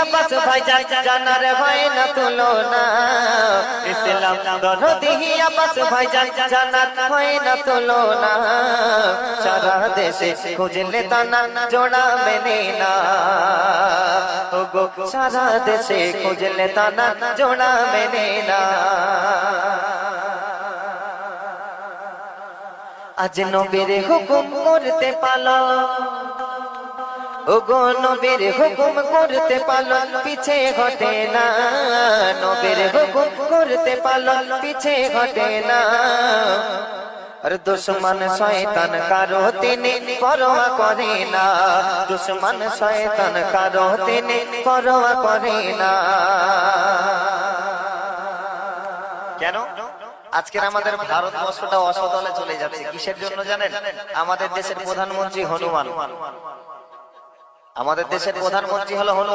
আব্বাস ভাইজান জানার হয় না তুলনা ইসলাম দরদি আব্বাস ভাইজান জানার হয় না তুলনা সারা দেশে খুঁজলে তানা জোড়া মেনে না ওগো সারা দেশে খুঁজলে তানা জোড়া মেনে না আজ নবীর হুকুম করতে পালো ওগো নবীর হুকুম করতে পালন পিছে ঘটে না নবীর হুকুম করতে পালন পিছে ঘটে না আর দুশ্মন শয়তান কারো তিনি পরোয়া করে না দুশ্মন শয়তান কারো তিনি পরোয়া করে না কেন আজকের আমাদের ভারতবর্ষটা অসদলে চলে যাচ্ছে কিসের জন্য জানেন আমাদের দেশের প্রধানমন্ত্রী হনুমান আমাদের দেশের প্রধানমন্ত্রী হলো হনুমান